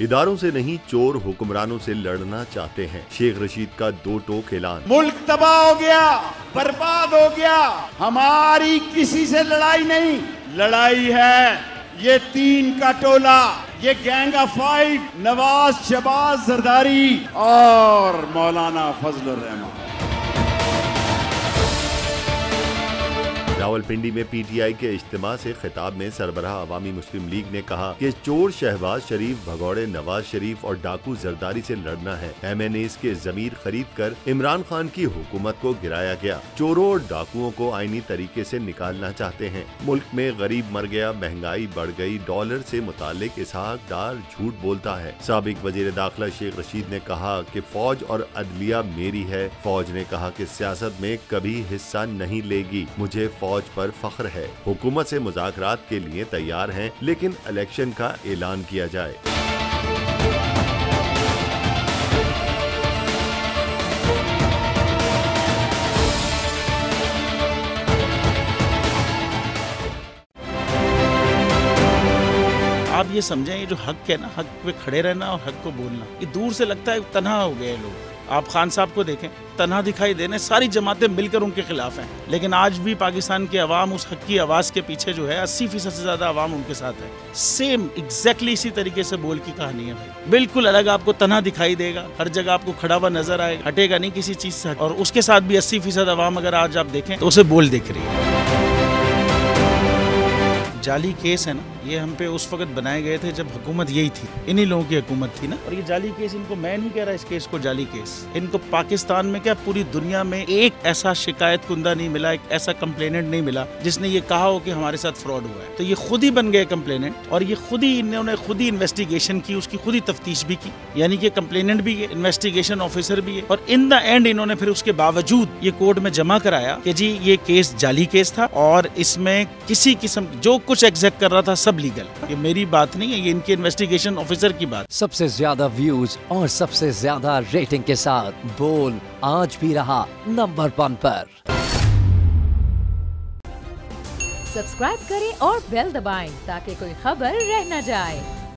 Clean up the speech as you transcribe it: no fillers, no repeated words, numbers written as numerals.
इदारों से नहीं, चोर हुक्मरानों से लड़ना चाहते हैं। शेख रशीद का दो टोक ऐलान। मुल्क तबाह हो गया, बर्बाद हो गया। हमारी किसी से लड़ाई नहीं, लड़ाई है ये तीन का टोला, ये gang of five, Nawaz, Shahbaz, Zardari और मौलाना फजलुर रहमान। रावलपिंडी में पीटीआई के इज्तिमा से खिताब में सरबराह अवामी मुस्लिम लीग ने कहा कि चोर शहबाज शरीफ, भगौड़े नवाज शरीफ और डाकू जरदारी से लड़ना है। MNAs के जमीर खरीद कर इमरान खान की हुकूमत को गिराया गया। चोरों और डाकुओं को आईनी तरीके से निकालना चाहते हैं। मुल्क में गरीब मर गया, महंगाई बढ़ गई, डॉलर से मुतालिक इसहाक डार झूठ बोलता है। साबिक वजीर दाखिला शेख रशीद ने कहा कि फौज और अदलिया मेरी है। फौज ने कहा कि सियासत में कभी हिस्सा नहीं लेगी, मुझे फौज पर फख्र है। हुकूमत से मुज़ाकरात के लिए तैयार हैं, लेकिन इलेक्शन का ऐलान किया जाए। आप ये समझें, ये जो हक है ना, हक पे खड़े रहना और हक को बोलना, ये दूर से लगता है तन्हा हो गए लोग। आप खान साहब को देखें, तन्हा दिखाई देने, सारी जमातें मिलकर उनके खिलाफ हैं, लेकिन आज भी पाकिस्तान की आवाम उस हक की आवाज़ के पीछे जो है 80% से ज़्यादा आवाम उनके साथ है। सेम एग्जैक्टली इसी तरीके से बोल की कहानी है भाई, बिल्कुल अलग आपको तन्हा दिखाई देगा, हर जगह आपको खड़ा हुआ नजर आएगा, हटेगा नहीं किसी चीज़ से। और उसके साथ भी 80% आवाम अगर आज आप देखें तो उसे बोल दिख रही है। जाली केस है ना, ये हम पे उस वक्त बनाए गए थे जब हुकूमत यही थी, इन्हीं लोगों की हुकूमत थी ना। और ये जाली केस, इनको मैं नहीं कह रहा इस केस को जाली केस, इनको पाकिस्तान में क्या पूरी दुनिया में एक ऐसा शिकायत कुंदा नहीं मिला, एक ऐसा कंप्लेनेंट नहीं मिला जिसने ये कहा हो कि हमारे साथ फ्रॉड हुआ है। तो ये खुद ही बन गए कंप्लेनेंट और ये खुद ही इन्होंने खुद ही इन्वेस्टिगेशन की, उसकी खुद ही तफ्तीश भी की, यानी कि कंप्लेनेंट भी है, इन्वेस्टिगेशन ऑफिसर भी है। और इन द एंड इन्होंने फिर उसके बावजूद ये कोर्ट में जमा कराया कि जी ये केस जाली केस था और इसमें किसी किस्म जो कुछ एग्जैक्ट कर रहा था सब लीगल। ये मेरी बात नहीं है, ये इनके इन्वेस्टिगेशन ऑफिसर की बात। सबसे ज्यादा व्यूज और सबसे ज्यादा रेटिंग के साथ बोल आज भी रहा नंबर 1 पर। सब्सक्राइब करें और बेल दबाएं ताकि कोई खबर रह न जाए।